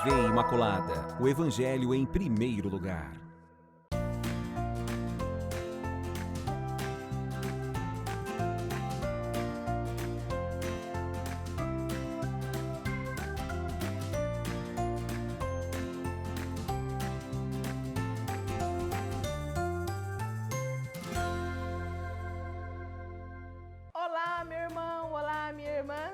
TV Imaculada, o Evangelho em primeiro lugar.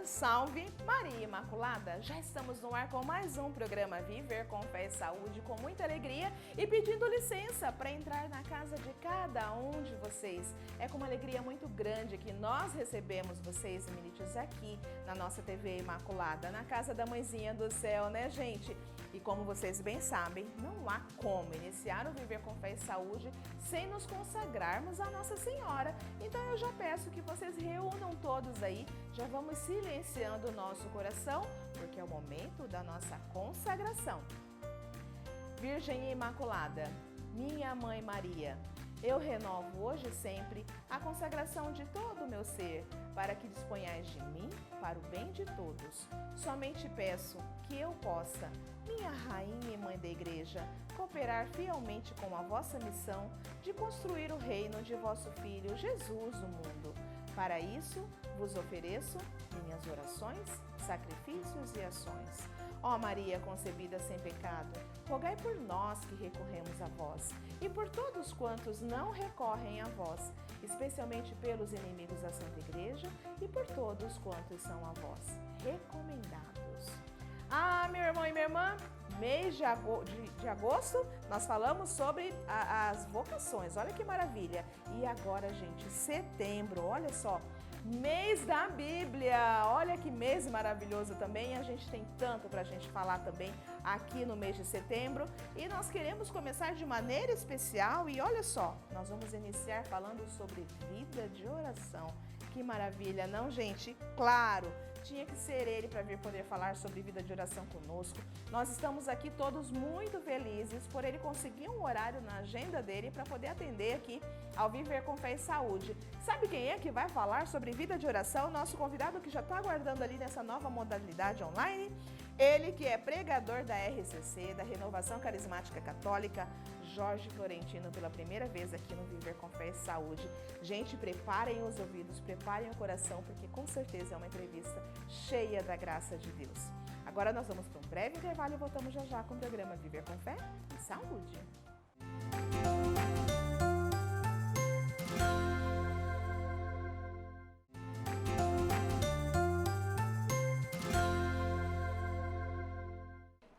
Salve Maria Imaculada! Já estamos no ar com mais um programa Viver com Fé e Saúde com muita alegria e pedindo licença para entrar na casa de cada um de vocês. É com uma alegria muito grande que nós recebemos vocês, Emilites, aqui na nossa TV Imaculada, na casa da Mãezinha do Céu, né, gente? E como vocês bem sabem, não há como iniciar o Viver com Fé e Saúde sem nos consagrarmos à Nossa Senhora. Então eu já peço que vocês reúnam todos aí, já vamos silenciando o nosso coração, porque é o momento da nossa consagração. Virgem Imaculada, minha Mãe Maria, eu renovo hoje e sempre a consagração de todo o meu ser, para que disponhais de mim para o bem de todos. Somente peço que eu possa, minha Rainha e Mãe da Igreja, cooperar fielmente com a vossa missão de construir o reino de vosso Filho Jesus no mundo. Para isso, vos ofereço minhas orações, sacrifícios e ações. Ó Maria concebida sem pecado, rogai por nós que recorremos a vós e por todos quantos não recorrem a vós, especialmente pelos inimigos da Santa Igreja e por todos quantos são a vós recomendados. Ah, meu irmão e minha irmã, mês de agosto, nós falamos sobre as vocações, olha que maravilha. E agora, gente, setembro, olha só, mês da Bíblia, olha que mês maravilhoso também. A gente tem tanto para a gente falar também aqui no mês de setembro. E nós queremos começar de maneira especial e olha só, nós vamos iniciar falando sobre vida de oração. Que maravilha, não, gente? Claro, tinha que ser ele para vir poder falar sobre vida de oração conosco. Nós estamos aqui todos muito felizes por ele conseguir um horário na agenda dele para poder atender aqui ao Viver com Fé e Saúde. Sabe quem é que vai falar sobre vida de oração? Nosso convidado que já está aguardando ali nessa nova modalidade online. Ele que é pregador da RCC, da Renovação Carismática Católica, Jorge Florentino, pela primeira vez aqui no Viver com Fé e Saúde. Gente, preparem os ouvidos, preparem o coração, porque com certeza é uma entrevista cheia da graça de Deus. Agora nós vamos para um breve intervalo e voltamos já já com o programa Viver com Fé e Saúde.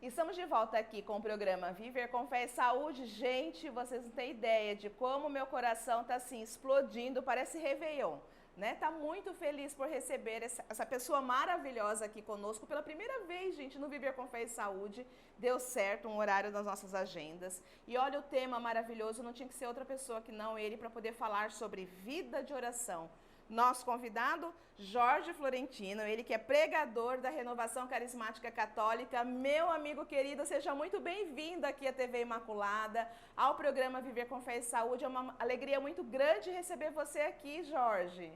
Estamos de volta aqui com o programa Viver com Fé e Saúde. Gente, vocês não têm ideia de como meu coração está assim explodindo, parece Réveillon, né? Tá muito feliz por receber essa pessoa maravilhosa aqui conosco pela primeira vez, gente, no Viver com Fé e Saúde. Deu certo um horário nas nossas agendas. E olha o tema maravilhoso, não tinha que ser outra pessoa que não ele para poder falar sobre vida de oração. Nosso convidado, Jorge Florentino, ele que é pregador da Renovação Carismática Católica. Meu amigo querido, seja muito bem-vindo aqui à TV Imaculada, ao programa Viver com Fé e Saúde. É uma alegria muito grande receber você aqui, Jorge.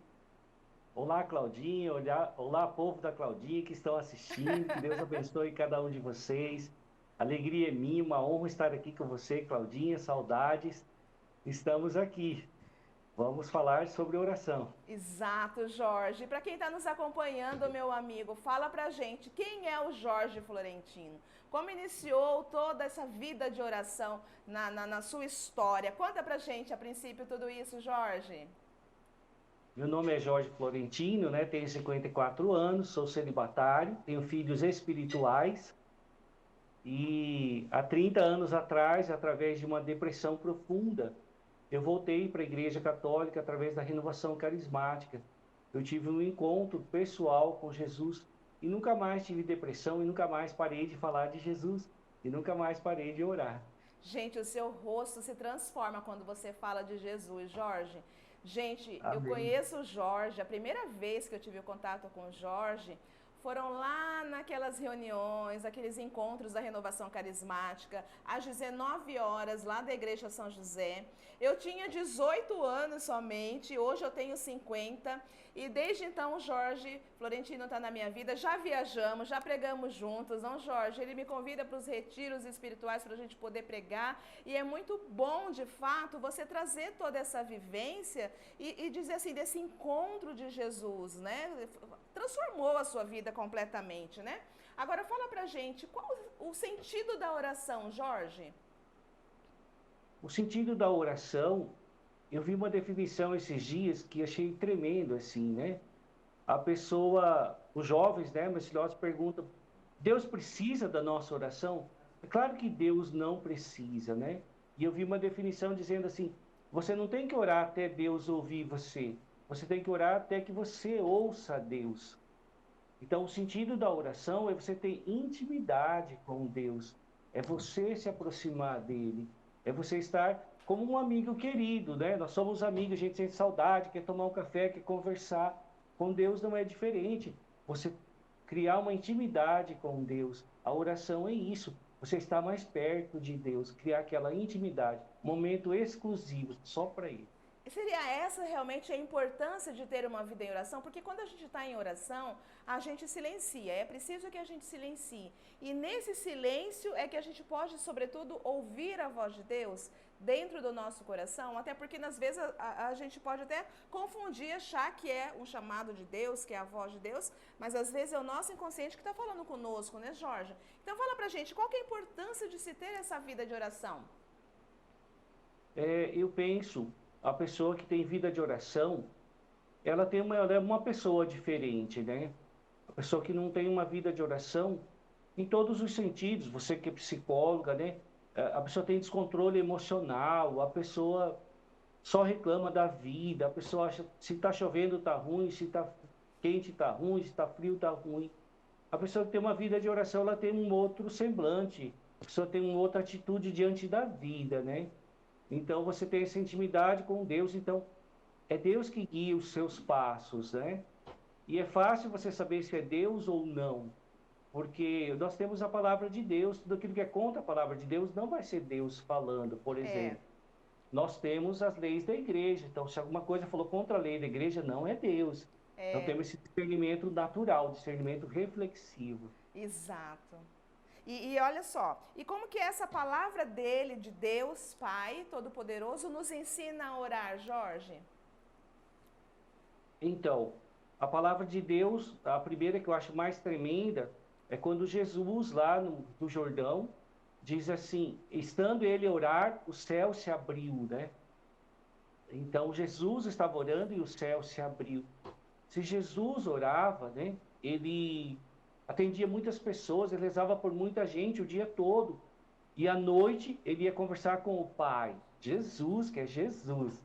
Olá, Claudinha. Olá, povo da Claudinha que estão assistindo. Que Deus abençoe cada um de vocês. Alegria é minha, uma honra estar aqui com você, Claudinha. Saudades. Estamos aqui. Vamos falar sobre oração. Exato, Jorge. Para quem está nos acompanhando, meu amigo, fala pra gente, quem é o Jorge Florentino? Como iniciou toda essa vida de oração na sua história? Conta pra gente, a princípio, tudo isso, Jorge. Meu nome é Jorge Florentino, né? Tenho 54 anos, sou celibatário, tenho filhos espirituais. E há 30 anos atrás, através de uma depressão profunda, eu voltei para a Igreja Católica através da Renovação Carismática. Eu tive um encontro pessoal com Jesus e nunca mais tive depressão e nunca mais parei de falar de Jesus e nunca mais parei de orar. Gente, o seu rosto se transforma quando você fala de Jesus, Jorge. Gente, Amém. Eu conheço o Jorge, a primeira vez que eu tive contato com o Jorge foram lá naquelas reuniões, aqueles encontros da Renovação Carismática, às 19 horas, lá da Igreja São José. Eu tinha 18 anos somente, hoje eu tenho 50. E desde então o Jorge Florentino está na minha vida, já viajamos, já pregamos juntos, não, Jorge? Ele me convida para os retiros espirituais para a gente poder pregar, e é muito bom, de fato, você trazer toda essa vivência e dizer assim, desse encontro de Jesus, né? Transformou a sua vida completamente, né? Agora fala pra gente, qual o sentido da oração, Jorge? O sentido da oração, eu vi uma definição esses dias que achei tremendo, assim, né? A pessoa, os jovens, né, meus filhotes perguntam, Deus precisa da nossa oração? É claro que Deus não precisa, né? E eu vi uma definição dizendo assim, você não tem que orar até Deus ouvir você, você tem que orar até que você ouça a Deus. Então, o sentido da oração é você ter intimidade com Deus, é você se aproximar dele, é você estar como um amigo querido, né? Nós somos amigos, a gente sente saudade, quer tomar um café, quer conversar. Com Deus não é diferente. Você criar uma intimidade com Deus. A oração é isso. Você está mais perto de Deus, criar aquela intimidade, momento exclusivo só para Ele. Seria essa realmente a importância de ter uma vida em oração? Porque quando a gente está em oração, a gente silencia, é preciso que a gente silencie. E nesse silêncio é que a gente pode, sobretudo, ouvir a voz de Deus dentro do nosso coração, até porque, às vezes, a gente pode até confundir, achar que é um chamado de Deus, que é a voz de Deus, mas às vezes é o nosso inconsciente que está falando conosco, né, Jorge? Então, fala pra gente, qual que é a importância de se ter essa vida de oração? Eu penso, a pessoa que tem vida de oração, ela é uma pessoa diferente, né? A pessoa que não tem uma vida de oração, em todos os sentidos, você que é psicóloga, né? A pessoa tem descontrole emocional, a pessoa só reclama da vida, a pessoa acha se está chovendo está ruim, se está quente está ruim, se está frio está ruim. A pessoa que tem uma vida de oração, ela tem um outro semblante, a pessoa tem uma outra atitude diante da vida, né? Então você tem essa intimidade com Deus, então é Deus que guia os seus passos, né? E é fácil você saber se é Deus ou não, porque nós temos a palavra de Deus, tudo aquilo que é contra a palavra de Deus não vai ser Deus falando, por exemplo. Nós temos as leis da igreja, então se alguma coisa falou contra a lei da igreja, não é Deus. Então temos esse discernimento natural, discernimento reflexivo. Exato. E olha só, e como que essa palavra dele, de Deus, Pai Todo-Poderoso, nos ensina a orar, Jorge? Então, a palavra de Deus, a primeira que eu acho mais tremenda, é quando Jesus, lá no Jordão, diz assim, estando ele a orar, o céu se abriu, né? Então, Jesus estava orando e o céu se abriu. Se Jesus orava, né? Ele atendia muitas pessoas, ele rezava por muita gente o dia todo. E à noite ele ia conversar com o Pai. Jesus, que é Jesus.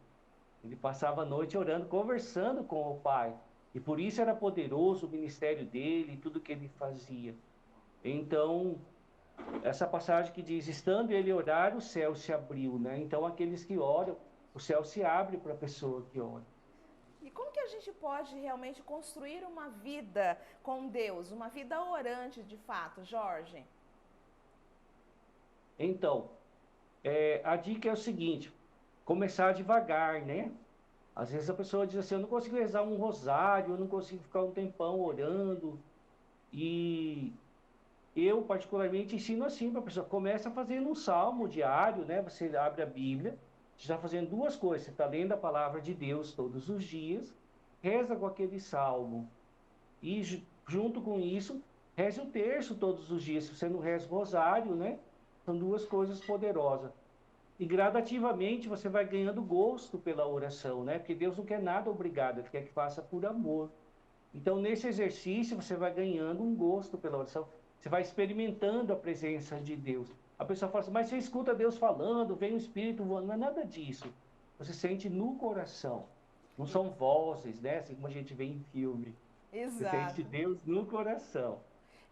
Ele passava a noite orando, conversando com o Pai. E por isso era poderoso o ministério dele, tudo que ele fazia. Então, essa passagem que diz, estando ele a orar, o céu se abriu, né? Então, aqueles que oram, o céu se abre para a pessoa que ora. E como que a gente pode realmente construir uma vida com Deus, uma vida orante de fato, Jorge? Então, a dica é o seguinte, começar devagar, né? Às vezes a pessoa diz assim, eu não consigo rezar um rosário, eu não consigo ficar um tempão orando. E eu, particularmente, ensino assim para a pessoa, começa fazendo um salmo diário, né? Você abre a Bíblia, você está fazendo duas coisas, você está lendo a palavra de Deus todos os dias, reza com aquele salmo. E junto com isso, reze o terço todos os dias. Se você não reza o rosário, né? São duas coisas poderosas. E gradativamente você vai ganhando gosto pela oração, né? Porque Deus não quer nada obrigado, Ele quer que faça por amor. Então, nesse exercício, você vai ganhando um gosto pela oração. Você vai experimentando a presença de Deus. A pessoa fala assim, mas você escuta Deus falando, vem o Espírito voando. Não é nada disso. Você sente no coração. Não são vozes, né? Assim como a gente vê em filme. Exato. Você sente Deus no coração.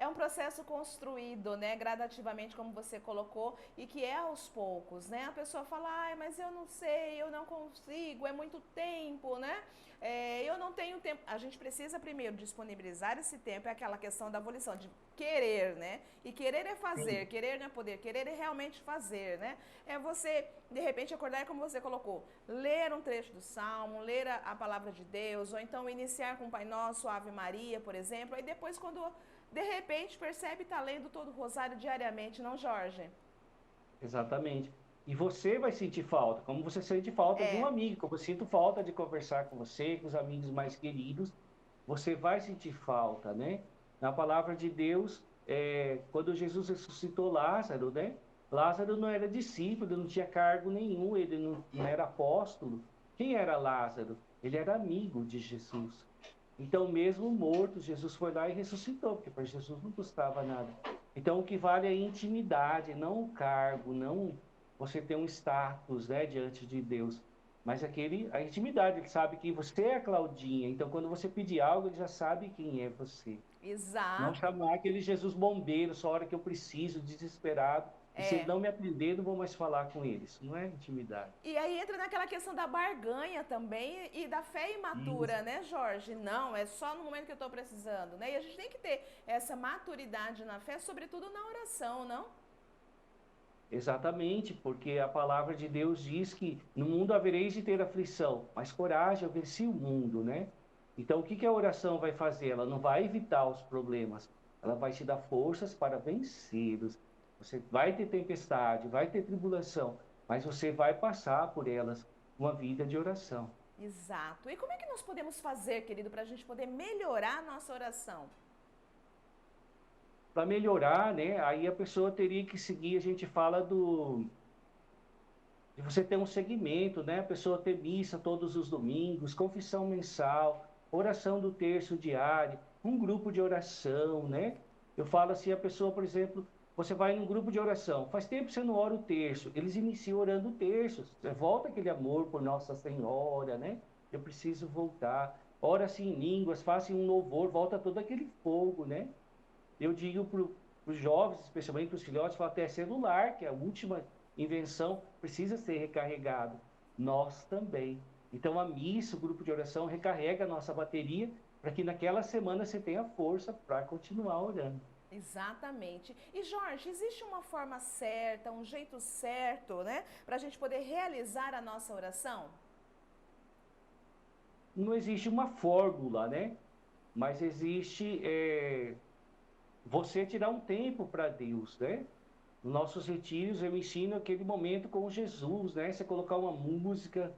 é um processo construído, né, gradativamente, como você colocou, e que é aos poucos, né? A pessoa fala, ai, mas eu não sei, eu não consigo, é muito tempo, né? Eu não tenho tempo. A gente precisa primeiro disponibilizar esse tempo, é aquela questão da volição, de querer, né? E querer é fazer, Sim. querer não é poder, querer é realmente fazer, né? É você, de repente, acordar, como você colocou, ler um trecho do Salmo, ler a palavra de Deus, ou então iniciar com o Pai Nosso, Ave Maria, por exemplo, aí depois quando, de repente, percebe estar lendo todo o rosário diariamente, não, Jorge? Exatamente. E você vai sentir falta, como você sente falta de um É, amigo, como eu sinto falta de conversar com você, com os amigos mais queridos, você vai sentir falta, né? Na palavra de Deus, quando Jesus ressuscitou Lázaro, né? Lázaro não era discípulo, não tinha cargo nenhum, ele não era apóstolo. Quem era Lázaro? Ele era amigo de Jesus. Então, mesmo morto, Jesus foi lá e ressuscitou, porque para Jesus não custava nada. Então, o que vale é a intimidade, não o cargo, não você ter um status, né, diante de Deus, mas a intimidade. Ele sabe que você é a Claudinha, então quando você pedir algo, ele já sabe quem é você. Não exato. chamar aquele Jesus bombeiro, só a hora que eu preciso, desesperado, e se ele É. não me atender, não vou mais falar com ele. Isso não é intimidade. E aí entra naquela questão da barganha também e da fé imatura, Isso. né, Jorge? Não, é só no momento que eu estou precisando, né? E a gente tem que ter essa maturidade na fé, sobretudo na oração, não? Exatamente, porque a palavra de Deus diz que no mundo havereis de ter aflição, mas coragem, eu venci o mundo, né? Então, o que que a oração vai fazer? Ela não vai evitar os problemas, ela vai te dar forças para vencê-los. Você vai ter tempestade, vai ter tribulação, mas você vai passar por elas com uma vida de oração. Exato. E como é que nós podemos fazer, querido, para a gente poder melhorar a nossa oração? Para melhorar, né? Aí a pessoa teria que seguir, a gente fala de você ter um segmento, né? A pessoa ter missa todos os domingos, confissão mensal, oração do terço diário, um grupo de oração, né? Eu falo assim, a pessoa, por exemplo, você vai num grupo de oração, faz tempo que você não ora o terço, eles iniciam orando o terço, você volta aquele amor por Nossa Senhora, né? Eu preciso voltar. Ora-se em línguas, faça um louvor, volta todo aquele fogo, né? Eu digo para os jovens, especialmente para os filhotes, falo até celular, que é a última invenção, precisa ser recarregado. Nós também. Então, a missa, o grupo de oração, recarrega a nossa bateria para que naquela semana você tenha força para continuar orando. Exatamente. E Jorge, existe uma forma certa, um jeito certo, né, para a gente poder realizar a nossa oração? Não existe uma fórmula, né? Mas existe você tirar um tempo para Deus, né? Nos nossos retiros eu ensino aquele momento com Jesus, né? Você colocar uma música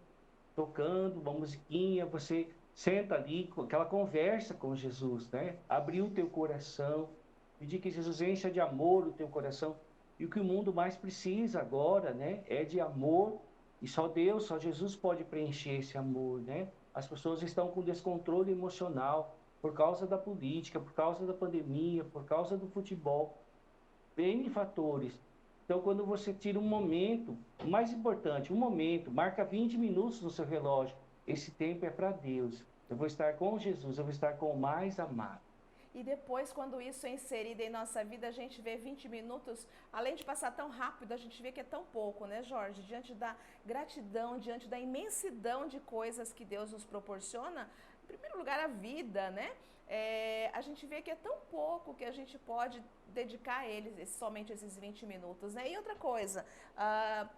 tocando, uma musiquinha, você senta ali, com aquela conversa com Jesus, né? Abrir o teu coração, pedir que Jesus encha de amor o teu coração. E o que o mundo mais precisa agora, né? É de amor. E só Deus, só Jesus pode preencher esse amor, né? As pessoas estão com descontrole emocional por causa da política, por causa da pandemia, por causa do futebol. N fatores. Então, quando você tira um momento, o mais importante, um momento, marca 20 minutos no seu relógio. Esse tempo é para Deus. Eu vou estar com Jesus, eu vou estar com o mais amado. E depois, quando isso é inserido em nossa vida, a gente vê 20 minutos, além de passar tão rápido, a gente vê que é tão pouco, né, Jorge? Diante da gratidão, diante da imensidão de coisas que Deus nos proporciona, em primeiro lugar, a vida, né? A gente vê que é tão pouco que a gente pode dedicar a eles somente esses 20 minutos, né? E outra coisa,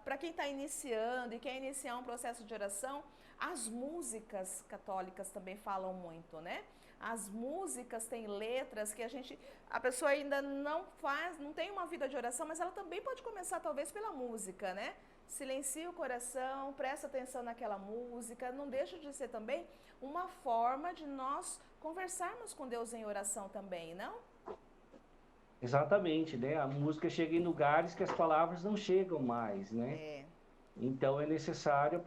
para quem está iniciando e quer iniciar um processo de oração, as músicas católicas também falam muito, né? As músicas têm letras que a pessoa ainda não faz, não tem uma vida de oração, mas ela também pode começar talvez pela música, né? Silencia o coração, presta atenção naquela música, não deixa de ser também uma forma de nós conversarmos com Deus em oração também, não? Exatamente, né? A música chega em lugares que as palavras não chegam mais, né? É, Então é necessário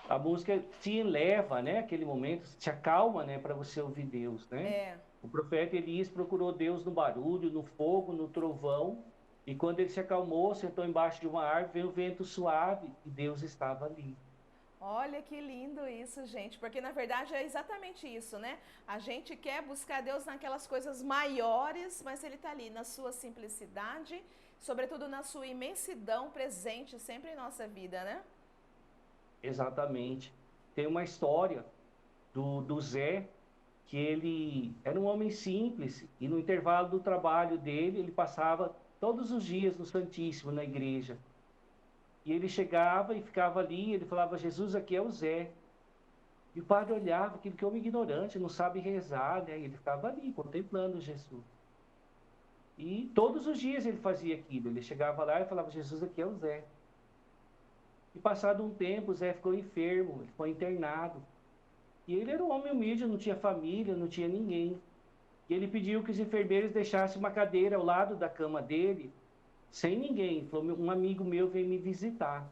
a música te eleva, né? Aquele momento, te acalma, né? Para você ouvir Deus, né? é. O profeta Elias procurou Deus no barulho, no fogo, no trovão, e quando ele se acalmou, sentou embaixo de uma árvore, veio um vento suave e Deus estava ali. Olha que lindo isso, gente, porque na verdade é exatamente isso, né? A gente quer buscar Deus naquelas coisas maiores, mas Ele está ali na sua simplicidade, sobretudo na sua imensidão presente sempre em nossa vida, né? Exatamente. Tem uma história do Zé, que ele era um homem simples, e no intervalo do trabalho dele, ele passava todos os dias no Santíssimo, na igreja. E ele chegava e ficava ali, ele falava, Jesus, aqui é o Zé. E o padre olhava, aquele que é homem ignorante, não sabe rezar, né? E ele ficava ali, contemplando Jesus. E todos os dias ele fazia aquilo. Ele chegava lá e falava, Jesus, aqui é o Zé. E passado um tempo, o Zé ficou enfermo, ele foi internado. E ele era um homem humilde, não tinha família, não tinha ninguém. E ele pediu que os enfermeiros deixassem uma cadeira ao lado da cama dele, sem ninguém. Falou, um amigo meu veio me visitar.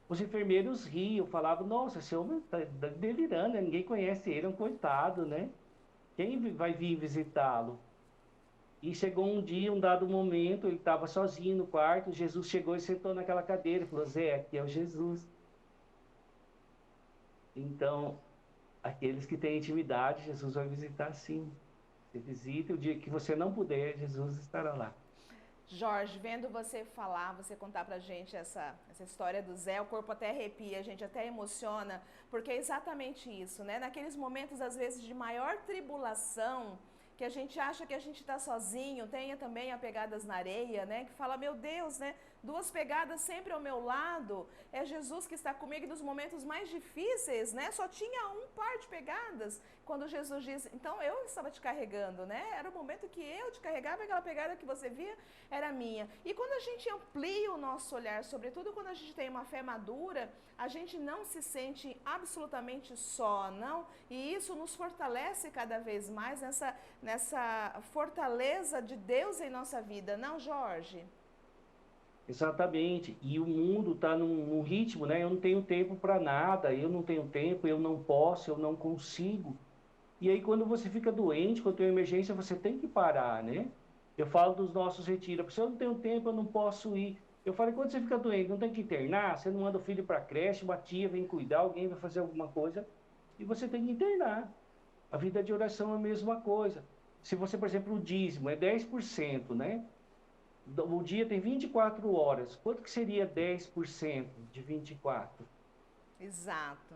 Os enfermeiros riam, falavam, nossa, esse homem está delirando, né? Ninguém conhece ele, é um coitado, né? Quem vai vir visitá-lo? E chegou um dia, um dado momento, ele estava sozinho no quarto, Jesus chegou e sentou naquela cadeira e falou, Zé, aqui é o Jesus. Então, aqueles que têm intimidade, Jesus vai visitar sim. Você visita, o dia que você não puder, Jesus estará lá. Jorge, vendo você falar, você contar pra gente essa história do Zé, o corpo até arrepia, a gente até emociona, porque é exatamente isso, né? Naqueles momentos, às vezes, de maior tribulação, que a gente acha que a gente está sozinho, tenha também a pegadas na areia, né? Que fala, meu Deus, né? Duas pegadas sempre ao meu lado, é Jesus que está comigo nos momentos mais difíceis, né? Só tinha um par de pegadas, quando Jesus diz, então eu estava te carregando, né? Era o momento que eu te carregava, aquela pegada que você via era minha. E quando a gente amplia o nosso olhar, sobretudo quando a gente tem uma fé madura, a gente não se sente absolutamente só, não? E isso nos fortalece cada vez mais nessa fortaleza de Deus em nossa vida, não, Jorge? Exatamente. E o mundo está num ritmo, né? Eu não tenho tempo para nada, eu não tenho tempo, eu não posso, eu não consigo. E aí, quando você fica doente, quando tem uma emergência, você tem que parar, né? Eu falo dos nossos retiros, se eu não tenho tempo, eu não posso ir. Eu falo, quando você fica doente, não tem que internar, você não manda o filho para a creche, uma tia vem cuidar, alguém vai fazer alguma coisa, e você tem que internar. A vida de oração é a mesma coisa. Se você, por exemplo, o dízimo é 10%, né? O dia tem 24 horas. Quanto que seria 10% de 24? Exato.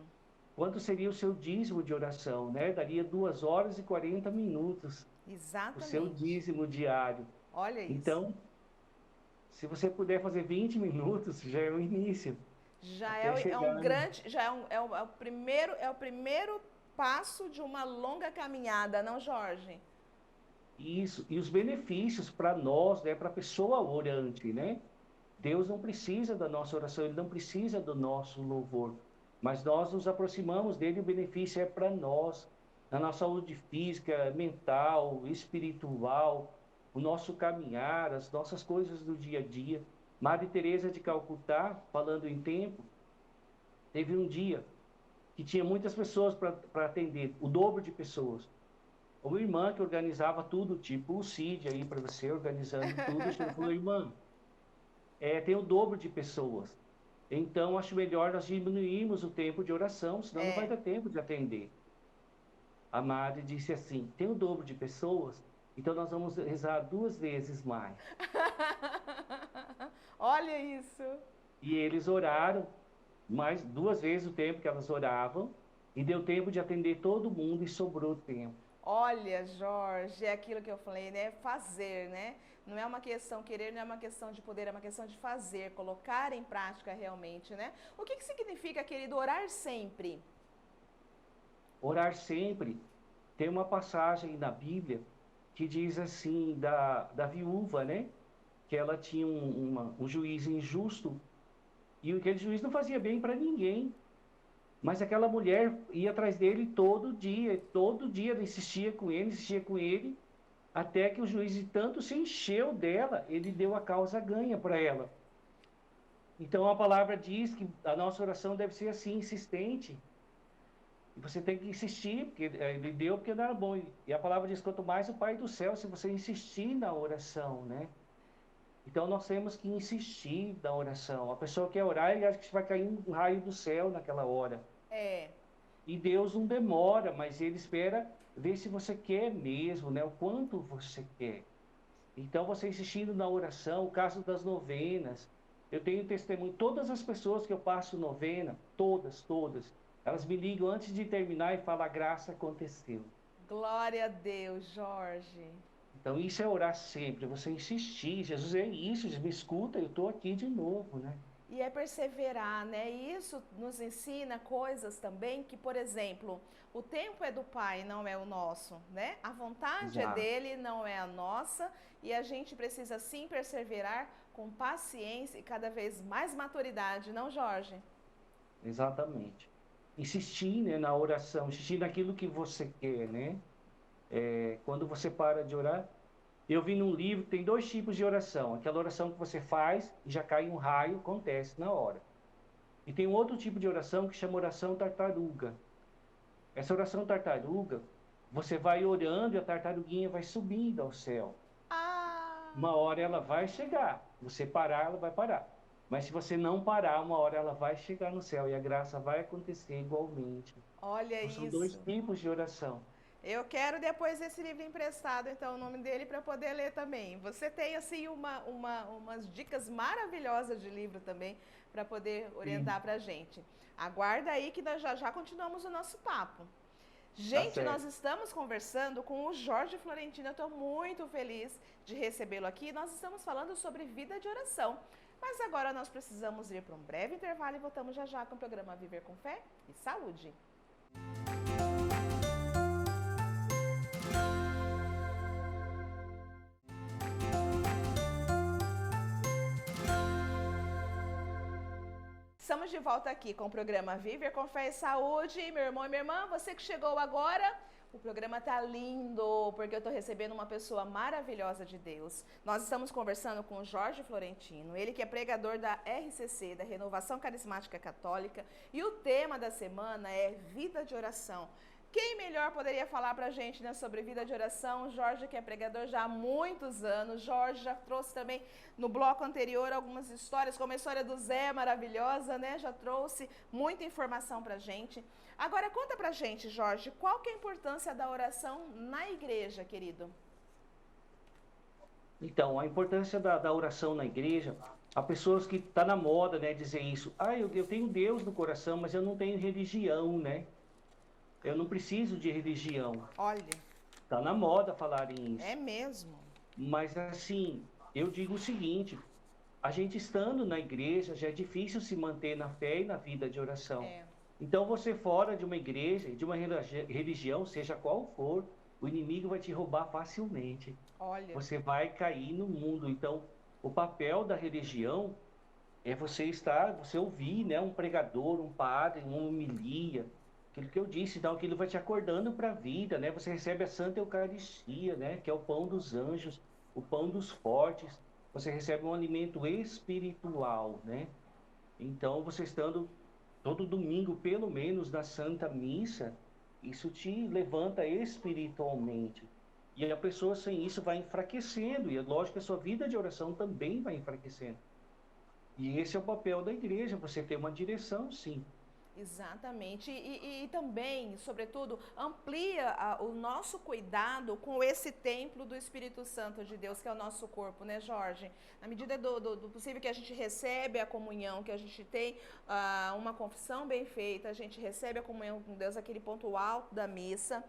Quanto seria o seu dízimo de oração, né? Daria 2 horas e 40 minutos. O seu Exatamente. dízimo diário. Olha isso. Então, se você puder fazer 20 minutos, já é o início. Já Até é chegar um grande, já é o primeiro passo de uma longa caminhada, não, Jorge? isso. E os benefícios para nós, né? Para a pessoa orante, né? Deus não precisa da nossa oração, Ele não precisa do nosso louvor. Mas nós nos aproximamos dele, o benefício é para nós, na nossa saúde física, mental, espiritual, o nosso caminhar, as nossas coisas do dia a dia. Madre Teresa de Calcutá, falando em tempo, teve um dia que tinha muitas pessoas para atender, o dobro de pessoas. Uma irmã que organizava tudo, tipo o CID aí para você, organizando tudo, chegou e falou, irmã, tem o dobro de pessoas. Então, acho melhor nós diminuirmos o tempo de oração, senão não vai É. dar tempo de atender. A madre disse assim, tem o dobro de pessoas, então nós vamos rezar 2 vezes mais. Olha isso. E eles oraram mais 2 vezes o tempo que elas oravam, e deu tempo de atender todo mundo e sobrou tempo. Olha, Jorge, é aquilo que eu falei, né? Fazer, né? Não é uma questão querer, não é uma questão de poder, é uma questão de fazer, colocar em prática realmente, né? O que que significa, querido, orar sempre? Orar sempre. Tem uma passagem na Bíblia que diz assim, da viúva, né? Que ela tinha um juiz injusto, e aquele juiz não fazia bem para ninguém. Mas aquela mulher ia atrás dele todo dia ela insistia com ele, até que o juiz de tanto se encheu dela, ele deu a causa ganha para ela. Então a palavra diz que a nossa oração deve ser assim, insistente. E você tem que insistir, porque ele deu porque não era bom. E a palavra diz, quanto mais o Pai do céu, se você insistir na oração, né? Então nós temos que insistir na oração. A pessoa quer orar e acha que vai cair um raio do céu naquela hora. É. E Deus não demora, mas Ele espera ver se você quer mesmo, né? O quanto você quer. Então, você insistindo na oração, o caso das novenas. Eu tenho testemunho, todas as pessoas que eu passo novena, todas, elas me ligam antes de terminar e falam, a graça aconteceu. Glória a Deus, Jorge. Então, isso é orar sempre, você insistir. Jesus é isso, diz, me escuta, eu estou aqui de novo, né? E é perseverar, né? E isso nos ensina coisas também que, por exemplo, o tempo é do Pai, não é o nosso, né? A vontade é Exato. dele, não é a nossa, e a gente precisa sim perseverar com paciência e cada vez mais maturidade, não, Jorge? Exatamente. Insistir, né, na oração, insistir naquilo que você quer, né? Quando você para de orar, eu vi num livro que tem dois tipos de oração. Aquela oração que você faz e já cai um raio, acontece na hora. E tem um outro tipo de oração que chama oração tartaruga. Essa oração tartaruga, você vai orando e a tartaruguinha vai subindo ao céu. Ah, Uma hora ela vai chegar. Você parar, ela vai parar. Mas se você não parar, uma hora ela vai chegar no céu e a graça vai acontecer igualmente. olha Então, são dois isso. tipos de oração. Eu quero depois esse livro emprestado, então, o nome dele para poder ler também. Você tem, assim, umas dicas maravilhosas de livro também para poder Sim, orientar para a gente. Aguarda aí que nós já continuamos o nosso papo. tá Gente, nós certo. estamos conversando com o Jorge Florentino. Eu estou muito feliz de recebê-lo aqui. Nós estamos falando sobre vida de oração. Mas agora nós precisamos ir para um breve intervalo e voltamos já já com o programa Viver com Fé e Saúde. Estamos de volta aqui com o programa Viver com Fé e Saúde. Meu irmão e minha irmã, você que chegou agora, o programa tá lindo, porque eu estou recebendo uma pessoa maravilhosa de Deus. Nós estamos conversando com o Jorge Florentino, ele que é pregador da RCC, da Renovação Carismática Católica, e o tema da semana é Vida de Oração. Quem melhor poderia falar para a gente, né, sobre vida de oração? Jorge, que é pregador já há muitos anos. Jorge já trouxe também no bloco anterior algumas histórias, como a história do Zé, maravilhosa, né? Já trouxe muita informação para a gente. Agora, conta para a gente, Jorge, qual que é a importância da oração na igreja, querido? Então, a importância da oração na igreja, há pessoas que estão na moda, né, dizer isso. Ah, eu tenho Deus no coração, mas eu não tenho religião, né? Eu não preciso de religião. Olha, Está na moda falarem é isso. mesmo. Mas, assim, eu digo o seguinte: a gente estando na igreja, já é difícil se manter na fé e na vida de oração. É, Então, você fora de uma igreja, de uma religião, seja qual for, o inimigo vai te roubar facilmente. olha, Você vai cair no mundo. Então, o papel da religião é você estar, você ouvir, né, um pregador, um padre, uma homilia, aquilo que eu disse, então aquilo vai te acordando para a vida, né? Você recebe a Santa Eucaristia, né, que é o pão dos anjos, o pão dos fortes. Você recebe um alimento espiritual, né? Então, você estando todo domingo, pelo menos na Santa Missa, isso te levanta espiritualmente. E a pessoa sem isso vai enfraquecendo, e é lógico que a sua vida de oração também vai enfraquecendo. E esse é o papel da igreja, você ter uma direção, sim. exatamente. E também, sobretudo, amplia o nosso cuidado com esse templo do Espírito Santo de Deus, que é o nosso corpo, né, Jorge? Na medida do possível que a gente recebe a comunhão, que a gente tem uma confissão bem feita, a gente recebe a comunhão com Deus, aquele ponto alto da missa.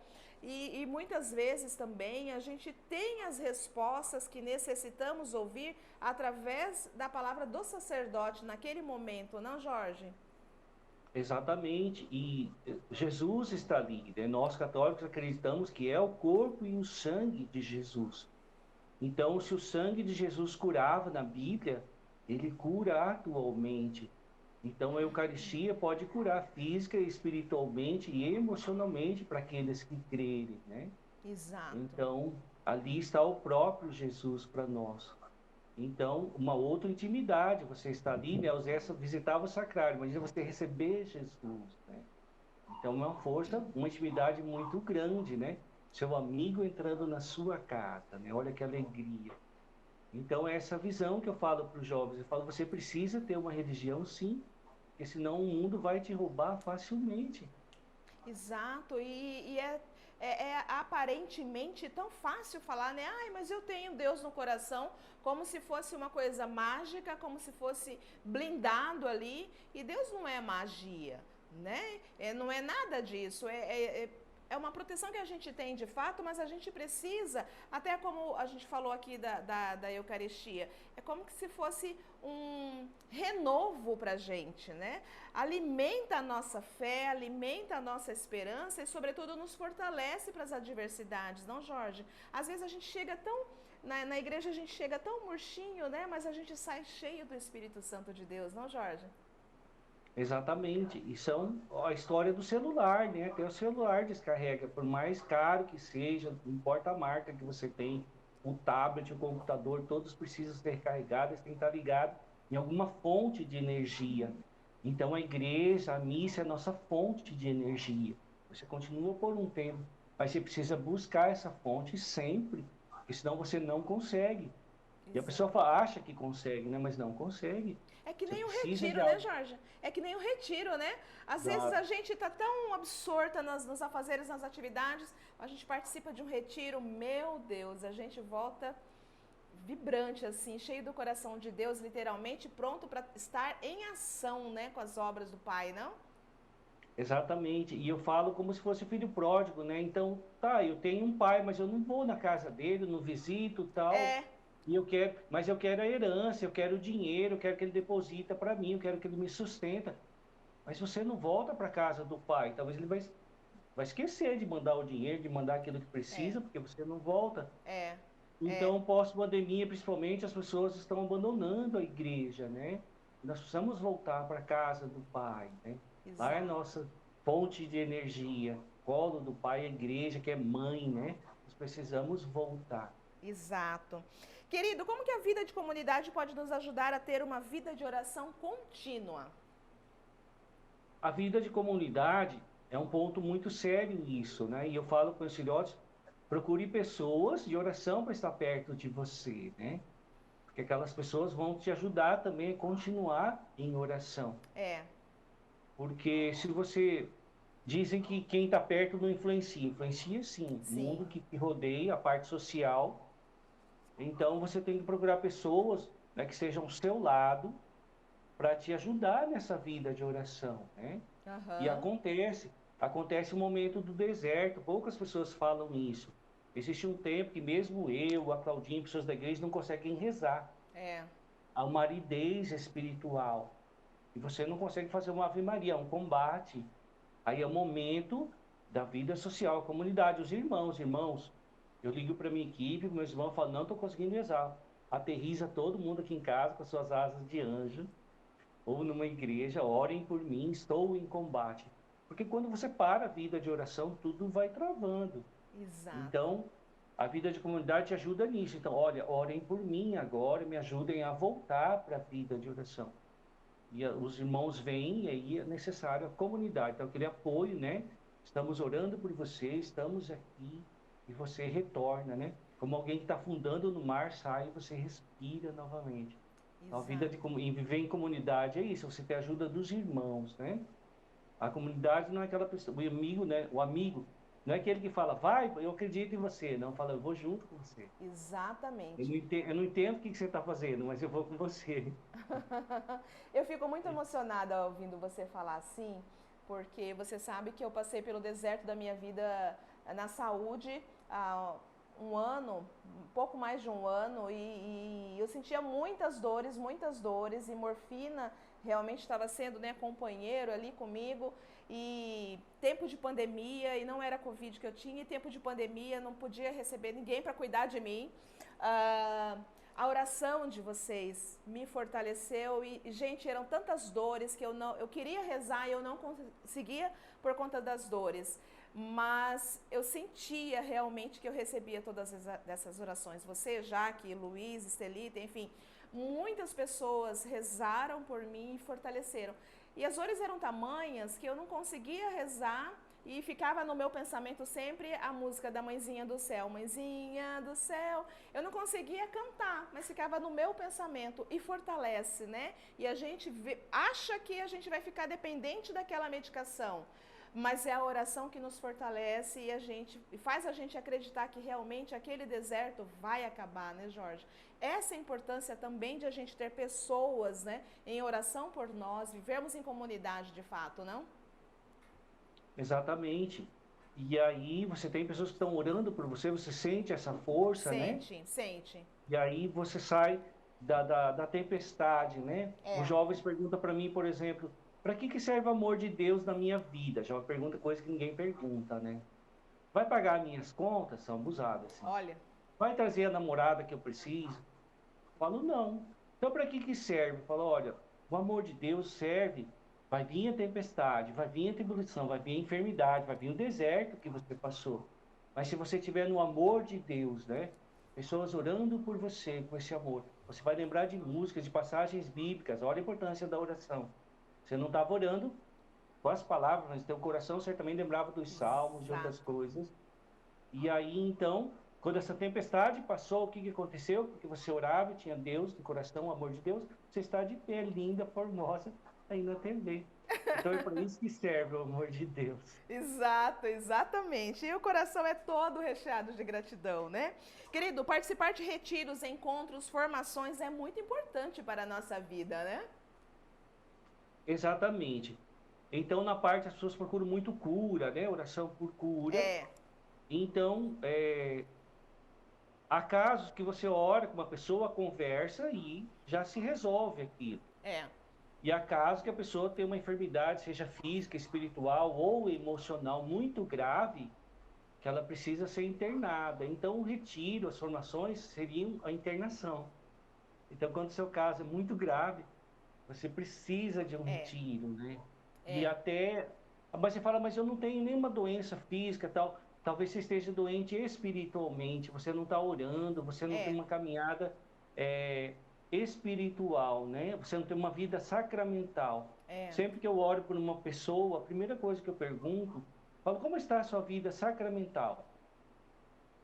E muitas vezes também a gente tem as respostas que necessitamos ouvir através da palavra do sacerdote naquele momento, não, Jorge? Exatamente. E Jesus está ali, né? Nós católicos acreditamos que é o corpo e o sangue de Jesus. Então, se o sangue de Jesus curava na Bíblia, ele cura atualmente. Então, a Eucaristia pode curar física, espiritualmente e emocionalmente para aqueles que crerem, né? Exato. Então, ali está o próprio Jesus para nós. Então, uma outra intimidade, você está ali, né? O Zé visitava o sacrário, imagina você receber Jesus, né? Então, é uma força, uma intimidade muito grande, né? Seu amigo entrando na sua casa, né? Olha que alegria. Então, é essa visão que eu falo para os jovens. Eu falo, você precisa ter uma religião, sim, porque senão o mundo vai te roubar facilmente. Exato, e é aparentemente tão fácil falar, né? Ai, mas eu tenho Deus no coração, como se fosse uma coisa mágica, como se fosse blindado ali. E Deus não é magia, né? Não é nada disso. É uma proteção que a gente tem de fato, mas a gente precisa, até como a gente falou aqui da Eucaristia, é como que se fosse um renovo para a gente, né? Alimenta a nossa fé, alimenta a nossa esperança e, sobretudo, nos fortalece para as adversidades, não, Jorge? Às vezes a gente chega tão... Na igreja a gente chega tão murchinho, né? Mas a gente sai cheio do Espírito Santo de Deus, não, Jorge? Exatamente. E são a história do celular, né? Até o celular descarrega, por mais caro que seja, não importa a marca que você tem, o tablet, o computador, todos precisam ser carregados, têm que estar ligados em alguma fonte de energia. Então a igreja, a missa é a nossa fonte de energia. Você continua por um tempo, mas você precisa buscar essa fonte sempre, porque senão você não consegue. E a pessoa acha que consegue, né? Mas não consegue. É que Você nem o precisa retiro, de né, algo. Jorge? É que nem o retiro, né? Às vezes Exato. a gente tá tão absorta nos afazeres, nas atividades, a gente participa de um retiro, meu Deus, a gente volta vibrante, assim, cheio do coração de Deus, literalmente pronto para estar em ação, né, com as obras do Pai, não? Exatamente. E eu falo como se fosse filho pródigo, né? Então, tá, eu tenho um pai, mas eu não vou na casa dele, não visito, tal. É, E eu quero, mas eu quero a herança, eu quero o dinheiro, eu quero que ele deposita para mim, eu quero que ele me sustenta. Mas você não volta para casa do pai, talvez ele vai esquecer de mandar o dinheiro, de mandar aquilo que é, precisa, porque você não volta. é, é, Então, pós-pandemia, principalmente, as pessoas estão abandonando a igreja, né? Nós precisamos voltar para a casa do Pai, né? Lá é a exato, nossa fonte de energia, colo do Pai, a igreja que é mãe, né? Nós precisamos voltar. exato. Querido, como que a vida de comunidade pode nos ajudar a ter uma vida de oração contínua? A vida de comunidade é um ponto muito sério nisso, né? E eu falo com os filhotes, procure pessoas de oração para estar perto de você, né? Porque aquelas pessoas vão te ajudar também a continuar em oração. É, Porque se você... Dizem que quem está perto não influencia. Influencia sim. O sim, mundo que te rodeia, a parte social. Então você tem que procurar pessoas, né, que estejam ao seu lado para te ajudar nessa vida de oração, né? E aham, acontece o momento do deserto. Poucas pessoas falam isso. Existe um tempo que mesmo eu, a Claudinha, pessoas da igreja não conseguem rezar. é, Há uma aridez espiritual. E você não consegue fazer uma Ave Maria, um combate. Aí é o momento da vida social, a comunidade, os irmãos. Eu ligo para minha equipe, meus irmãos falam, não estou conseguindo rezar. Aterriza todo mundo aqui em casa com as suas asas de anjo, ou numa igreja, orem por mim, estou em combate. Porque quando você para a vida de oração, tudo vai travando. exato, Então, a vida de comunidade te ajuda nisso. Então, olha, orem por mim agora, me ajudem a voltar para a vida de oração. E os irmãos vêm, e aí é necessário a comunidade. Então, aquele apoio, né? Estamos orando por você, estamos aqui, e você retorna, né? Como alguém que está afundando no mar, sai e você respira novamente. Então, a vida exato. em viver em comunidade é isso, você tem a ajuda dos irmãos, né? A comunidade não é aquela pessoa, o amigo, né? O amigo não é aquele que fala, vai, eu acredito em você. Não, fala, eu vou junto com você. Exatamente. Eu não entendo o que você está fazendo, mas eu vou com você. Eu fico muito emocionada ouvindo você falar assim, porque você sabe que eu passei pelo deserto da minha vida na saúde há um ano, um pouco mais de um ano, e eu sentia muitas dores, e morfina realmente estava sendo, né, companheiro ali comigo, e tempo de pandemia, e não era Covid que eu tinha, e tempo de pandemia, não podia receber ninguém para cuidar de mim. A oração de vocês me fortaleceu e, gente, eram tantas dores que eu queria rezar e eu não conseguia por conta das dores. Mas eu sentia realmente que eu recebia todas essas orações. Você, Jaque, Luiz, Estelita, enfim, muitas pessoas rezaram por mim e fortaleceram. E as dores eram tamanhas que eu não conseguia rezar e ficava no meu pensamento sempre a música da Mãezinha do Céu. Mãezinha do Céu. Eu não conseguia cantar, mas ficava no meu pensamento e fortalece, né? E a gente acha que a gente vai ficar dependente daquela medicação, mas é a oração que nos fortalece e faz a gente acreditar que realmente aquele deserto vai acabar, né, Jorge? Essa é a importância também de a gente ter pessoas, né, em oração por nós, vivermos em comunidade de fato, não? Exatamente. E aí você tem pessoas que estão orando por você, você sente essa força, né? Sente, sente. E aí você sai da tempestade, né? Os É, jovens perguntam para mim, por exemplo, para que serve o amor de Deus na minha vida? Já é uma pergunta, coisa que ninguém pergunta, né? Vai pagar minhas contas? São abusadas, assim. olha, Vai trazer a namorada que eu preciso? Eu falo, não. Então, para que serve? Eu falo, olha, o amor de Deus serve. Vai vir a tempestade, vai vir a tribulação, vai vir a enfermidade, vai vir o deserto que você passou. Mas se você estiver no amor de Deus, né? Pessoas orando por você com esse amor. Você vai lembrar de músicas, de passagens bíblicas. Olha a importância da oração. Você não estava orando com as palavras, mas teu coração certamente lembrava dos salmos, de outras exato. coisas. E aí, então, quando essa tempestade passou, o que aconteceu? Porque você orava e tinha Deus no coração, o amor de Deus, você está de pé, linda, formosa, aí na TV. Então é para isso que serve o amor de Deus. Exato, exatamente. E o coração é todo recheado de gratidão, né? Querido, participar de retiros, encontros, formações é muito importante para a nossa vida, né? Exatamente. Então, na parte, as pessoas procuram muito cura, né? Oração por cura. É, Então, há casos que você ora com uma pessoa, conversa e já se resolve aquilo. é, E há casos que a pessoa tem uma enfermidade, seja física, espiritual ou emocional muito grave, que ela precisa ser internada. Então, o retiro, as formações seriam a internação. Então, quando o seu caso é muito grave, você precisa de um é, retiro, né? E é, até, mas você fala, mas eu não tenho nenhuma doença física, tal. Talvez você esteja doente espiritualmente, você não está orando, você não tem é, uma caminhada é, espiritual, né? Você não tem uma vida sacramental. é. Sempre que eu oro por uma pessoa, a primeira coisa que eu pergunto, falo, como está a sua vida sacramental?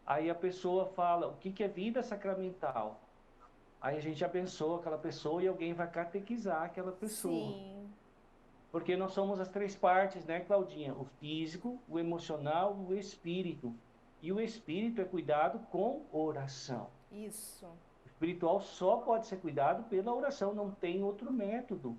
Aí a pessoa fala, o que é vida sacramental? Aí a gente abençoa aquela pessoa e alguém vai catequizar aquela pessoa. Sim, Porque nós somos as três partes, né, Claudinha? O físico, o emocional, o espírito. E o espírito é cuidado com oração. isso. O espiritual só pode ser cuidado pela oração, não tem outro método.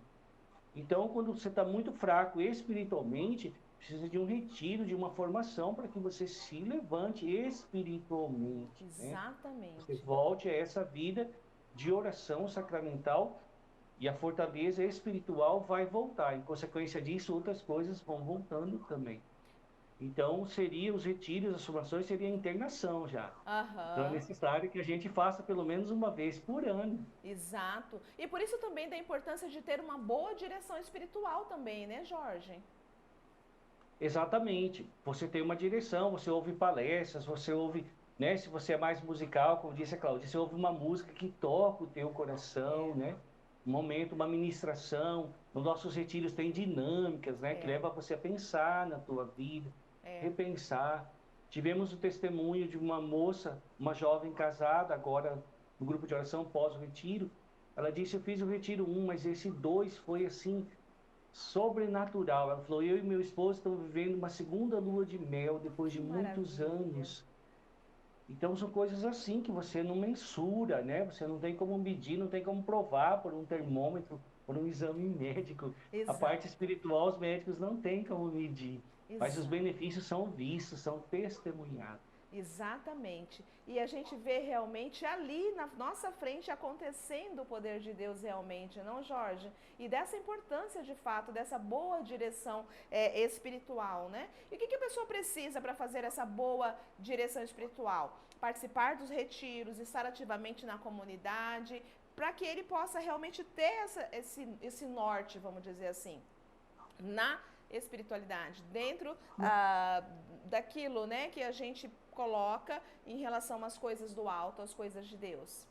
Então, quando você está muito fraco espiritualmente, precisa de um retiro, de uma formação para que você se levante espiritualmente, né? Você Exatamente. volte a essa vida de oração sacramental e a fortaleza espiritual vai voltar. Em consequência disso, outras coisas vão voltando também. Então, seria os retiros, as formações, seria a internação já. Então, é Aham. necessário que a gente faça pelo menos uma vez por ano. Exato. E por isso também da importância de ter uma boa direção espiritual também, né, Jorge? Exatamente. Você tem uma direção, você ouve palestras, você ouve, né? Se você é mais musical, como disse a Cláudia, você ouve uma música que toca o teu coração, É, né? Um momento, uma ministração. Nos nossos retiros tem dinâmicas, né? Que é, leva você a pensar na tua vida, é. repensar. Tivemos o testemunho de uma moça, uma jovem casada, agora no grupo de oração pós o retiro. Ela disse, eu fiz o retiro 1, mas esse 2 foi assim sobrenatural. Ela falou: eu e meu esposo estamos vivendo uma segunda lua de mel depois Que de muitos maravilha. anos. Então são coisas assim que você não mensura, né? Você não tem como medir, não tem como provar por um termômetro, por um exame médico. A parte Exato, espiritual os médicos não têm como medir, mas os exato. benefícios são vistos, são testemunhados. Exatamente. E a gente vê realmente ali na nossa frente acontecendo o poder de Deus realmente, não, Jorge? E dessa importância de fato, dessa boa direção espiritual, né? E o que a pessoa precisa para fazer essa boa direção espiritual? Participar dos retiros, estar ativamente na comunidade, para que ele possa realmente ter esse norte, vamos dizer assim, na espiritualidade, dentro daquilo, né, que a gente coloca em relação às coisas do alto, às coisas de Deus.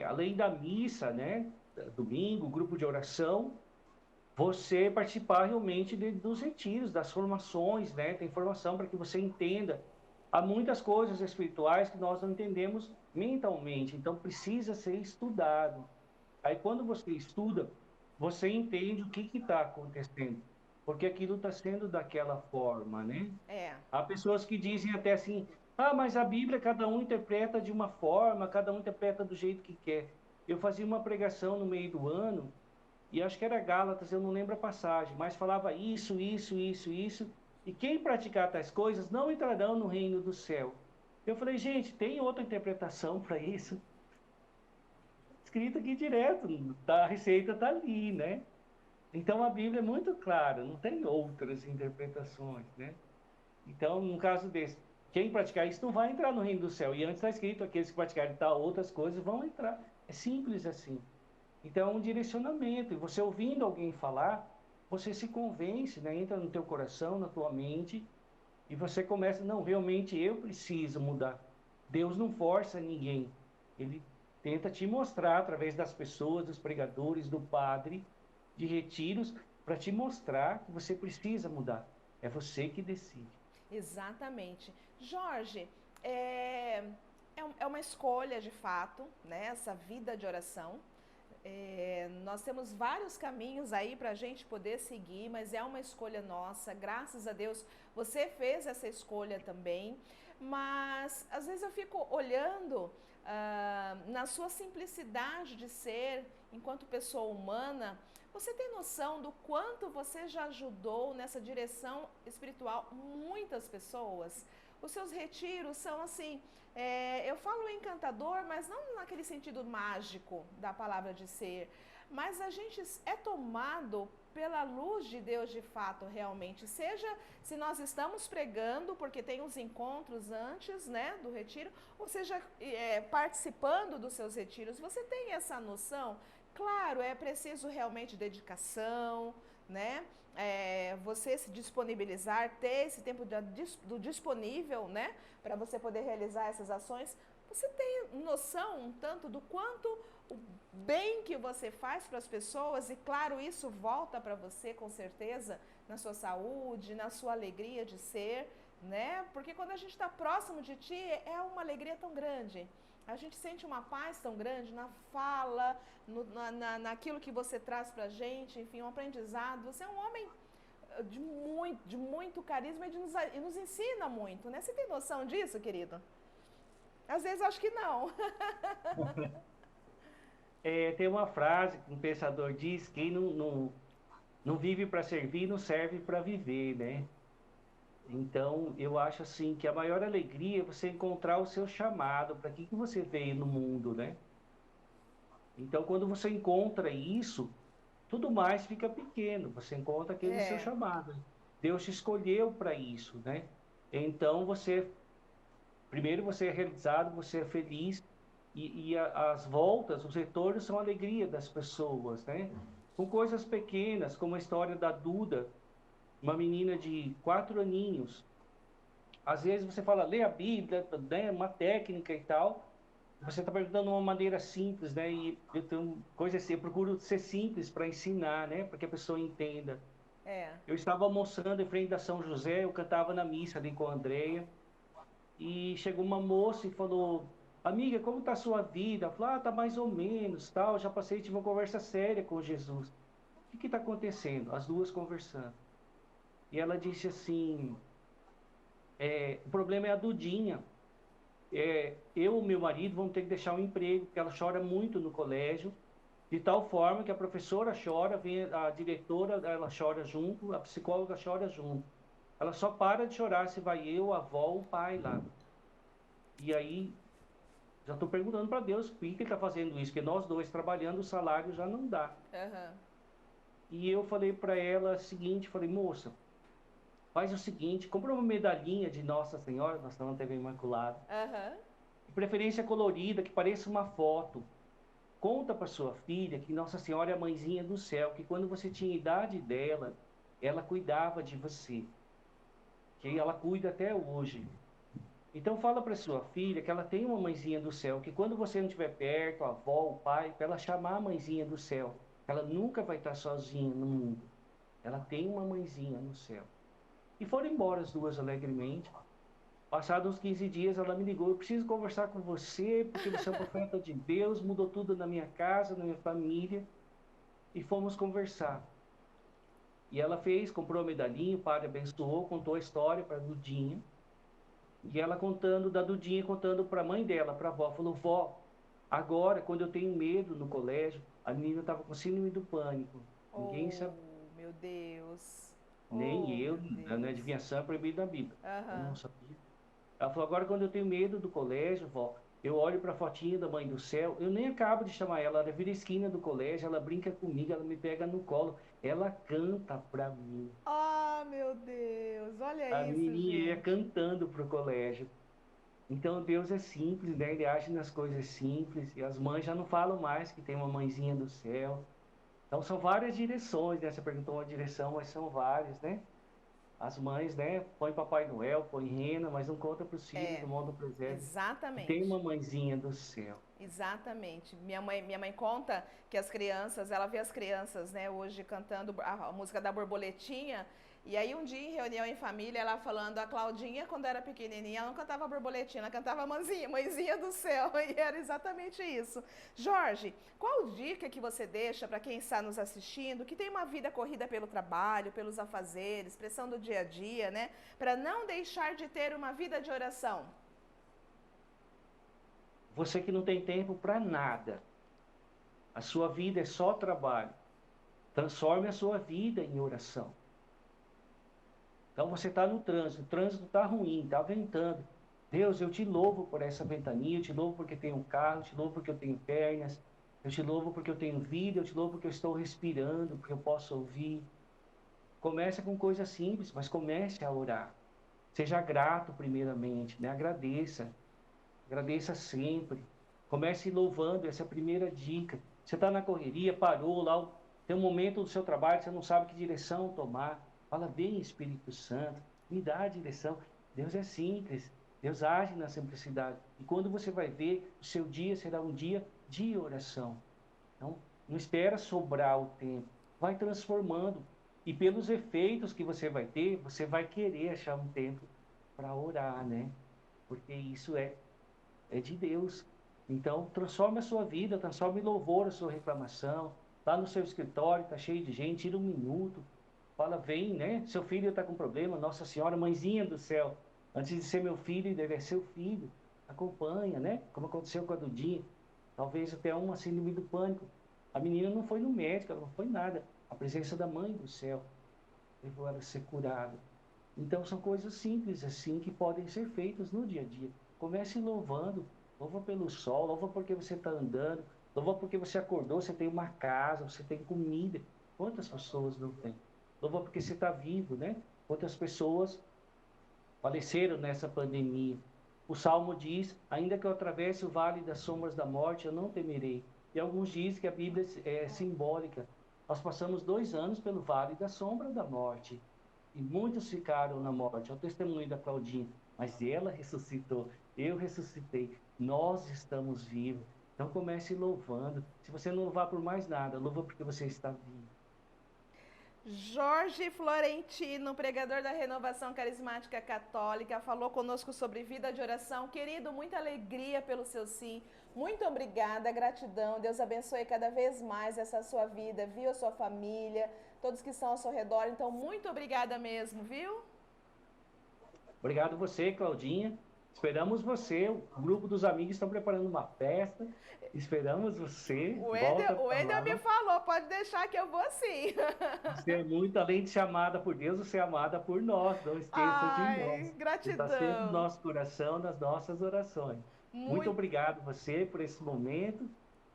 Além da missa, né? Domingo, grupo de oração, você participar realmente dos retiros, das formações, né? Tem formação para que você entenda. Há muitas coisas espirituais que nós não entendemos mentalmente, então precisa ser estudado. Aí quando você estuda, você entende o que está acontecendo, porque aquilo está sendo daquela forma, né? É. Há pessoas que dizem até assim, ah, mas a Bíblia cada um interpreta de uma forma, cada um interpreta do jeito que quer. Eu fazia uma pregação no meio do ano, e acho que era Gálatas, eu não lembro a passagem, mas falava isso, e quem praticar tais coisas não entrarão no reino do céu. Eu falei, gente, tem outra interpretação para isso? Escrito aqui direto, a receita está ali, né? Então a Bíblia é muito clara, não tem outras interpretações, né? Então, no caso desse, quem praticar isso não vai entrar no reino do céu. E antes está escrito, aqueles que praticarem tal outras coisas vão entrar. É simples assim. Então, é um direcionamento. E você ouvindo alguém falar, você se convence, né? Entra no teu coração, na tua mente, e você começa, não, realmente eu preciso mudar. Deus não força ninguém. Ele tenta te mostrar, através das pessoas, dos pregadores, do padre, de retiros, para te mostrar que você precisa mudar. É você que decide. Exatamente. Jorge, é uma escolha de fato, né? Essa vida de oração. Nós temos vários caminhos aí para a gente poder seguir, mas é uma escolha nossa. Graças a Deus você fez essa escolha também. Mas às vezes eu fico olhando na sua simplicidade de ser, enquanto pessoa humana. Você tem noção do quanto você já ajudou nessa direção espiritual muitas pessoas? Os seus retiros são assim, eu falo encantador, mas não naquele sentido mágico da palavra de ser, mas a gente é tomado pela luz de Deus de fato realmente, seja se nós estamos pregando, porque tem os encontros antes, né, do retiro, ou seja, participando dos seus retiros, você tem essa noção? Claro, é preciso realmente dedicação, né? Você se disponibilizar, ter esse tempo do disponível, né? Para você poder realizar essas ações. Você tem noção um tanto do quanto o bem que você faz para as pessoas, e claro, isso volta para você com certeza, na sua saúde, na sua alegria de ser, né? Porque quando a gente está próximo de ti, é uma alegria tão grande. A gente sente uma paz tão grande na fala, naquilo que você traz pra gente, enfim, um aprendizado. Você é um homem de muito carisma e nos ensina muito, né? Você tem noção disso, querido? Às vezes acho que não. Tem uma frase que um pensador diz: quem não vive para servir, não serve para viver, né? Então, eu acho assim que a maior alegria é você encontrar o seu chamado, para que você veio no mundo, né? Então, quando você encontra isso, tudo mais fica pequeno. Você encontra aquele seu chamado. Deus te escolheu para isso, né? Então, primeiro você é realizado, você é feliz, e as voltas, os retornos são a alegria das pessoas, né? Com coisas pequenas, como a história da Duda, uma menina de 4 aninhos. Às vezes você fala, lê a Bíblia, né, uma técnica e tal. Você está perguntando de uma maneira simples, né? E eu tenho coisa assim, eu procuro ser simples para ensinar, né? Para que a pessoa entenda. Eu estava almoçando em frente da São José, eu cantava na missa ali com a Andreia, e chegou uma moça e falou, amiga, como está a sua vida? Eu falei, tá mais ou menos, tal. Já passei, tive uma conversa séria com Jesus. O que está acontecendo? As duas conversando. E ela disse assim, o problema é a Dudinha. Eu e meu marido vamos ter que deixar o emprego, porque ela chora muito no colégio, de tal forma que a professora chora, vem a diretora, ela chora junto, a psicóloga chora junto. Ela só para de chorar se vai eu, a avó, o pai lá. E aí, já estou perguntando para Deus por que ele está fazendo isso, porque nós dois trabalhando, o salário já não dá. E eu falei para ela o seguinte, falei, moça, faz o seguinte, compra uma medalhinha de Nossa Senhora, nós estamos na TV Imaculada, de preferência colorida, que pareça uma foto. Conta para sua filha que Nossa Senhora é a mãezinha do céu, que quando você tinha idade dela, ela cuidava de você, que ela cuida até hoje. Então fala para sua filha que ela tem uma mãezinha do céu, que quando você não estiver perto, a avó, o pai, para ela chamar a mãezinha do céu. Ela nunca vai estar sozinha no mundo. Ela tem uma mãezinha no céu. E foram embora as duas alegremente. Passados uns 15 dias, ela me ligou: eu preciso conversar com você, porque você é um profeta de Deus, mudou tudo na minha casa, na minha família. E fomos conversar. E ela fez, comprou a medalhinha, o padre abençoou, contou a história para a Dudinha. E ela contando da Dudinha, contando para a mãe dela, para a avó, falou: vó, agora, quando eu tenho medo no colégio, a menina estava com síndrome do pânico. Ninguém Oh, sabia, meu Deus. nem Oh, eu, meu na Deus. adivinhação é proibido na Bíblia. Eu não Aham. sabia. Ela falou: agora, quando eu tenho medo do colégio, vó, eu olho para a fotinha da Mãe do Céu, eu nem acabo de chamar ela, ela vira a esquina do colégio, ela brinca comigo, ela me pega no colo, ela canta para mim. Ah, meu Deus. Olha A isso, menininha ia gente. cantando para o colégio. Então Deus é simples, né? Ele age nas coisas simples. E as mães já não falam mais que tem uma mãezinha do céu. Então são várias direções, né? Você perguntou uma direção, mas são várias, né? As mães, né? Põe Papai Noel, põe rena, mas não conta para os filhos, É, não monta presente. Que tem exatamente. uma mãezinha do céu. Exatamente. Minha mãe conta que as crianças, ela vê as crianças, né, hoje cantando a música da borboletinha. E aí um dia em reunião em família, ela falando, a Claudinha, quando era pequenininha, ela não cantava borboletinha, ela cantava mãezinha do céu. E era exatamente isso. Jorge, qual dica que você deixa para quem está nos assistindo, que tem uma vida corrida pelo trabalho, pelos afazeres, pressão do dia a dia, né, para não deixar de ter uma vida de oração? Você que não tem tempo para nada. A sua vida é só trabalho. Transforme a sua vida em oração. Então você está no trânsito, o trânsito está ruim, está ventando. Deus, eu te louvo por essa ventania, eu te louvo porque tenho um carro, eu te louvo porque eu tenho pernas, eu te louvo porque eu tenho vida, eu te louvo porque eu estou respirando, porque eu posso ouvir. Comece com coisas simples, mas comece a orar. Seja grato primeiramente, né? Agradeça. Agradeça sempre. Comece louvando, essa é a primeira dica. Você está na correria, parou lá, tem um momento do seu trabalho, você não sabe que direção tomar. Fala: bem, Espírito Santo, me dá a direção. Deus é simples, Deus age na simplicidade. E quando você vai ver, o seu dia será um dia de oração. Então, não espera sobrar o tempo, vai transformando. E pelos efeitos que você vai ter, você vai querer achar um tempo para orar, né? Porque isso é de Deus. Então, transforme a sua vida, transforme em louvor a sua reclamação. Lá no seu escritório, está cheio de gente, tira um minuto, fala: vem, né? Seu filho está com problema, Nossa Senhora, mãezinha do céu, antes de ser meu filho, deve ser seu filho. Acompanha, né? Como aconteceu com a Dudinha. Talvez até uma síndrome do pânico. A menina não foi no médico, ela não foi nada. A presença da mãe do céu levou ela a ser curada. Então são coisas simples assim que podem ser feitas no dia a dia. Comece louvando, louva pelo sol, louva porque você está andando, louva porque você acordou, você tem uma casa, você tem comida. Quantas pessoas não têm? Louva porque você está vivo, né? Quantas pessoas faleceram nessa pandemia? O Salmo diz: ainda que eu atravesse o vale das sombras da morte, eu não temerei. E alguns dizem que a Bíblia é simbólica. Nós passamos 2 anos pelo vale da sombra da morte. E muitos ficaram na morte. É o testemunho da Claudinha. Mas ela ressuscitou. Eu ressuscitei. Nós estamos vivos. Então comece louvando. Se você não louvar por mais nada, louva porque você está vivo. Jorge Florentino, pregador da Renovação Carismática Católica, falou conosco sobre vida de oração. Querido, muita alegria pelo seu sim. Muito obrigada, gratidão. Deus abençoe cada vez mais essa sua vida, viu? A sua família, todos que estão ao seu redor. Então, muito obrigada mesmo, viu? Obrigado a você, Claudinha. Esperamos você. O grupo dos amigos estão preparando uma festa. Esperamos você. O Volta Wendel, o para Wendel me lá. falou, pode deixar que eu vou sim. Você é muito, além de ser amada por Deus, você é amada por nós. Não esqueça de Ai, nós. Você está sempre no gratidão. nosso coração, nas nossas orações. Muito Muito. obrigado você por esse momento.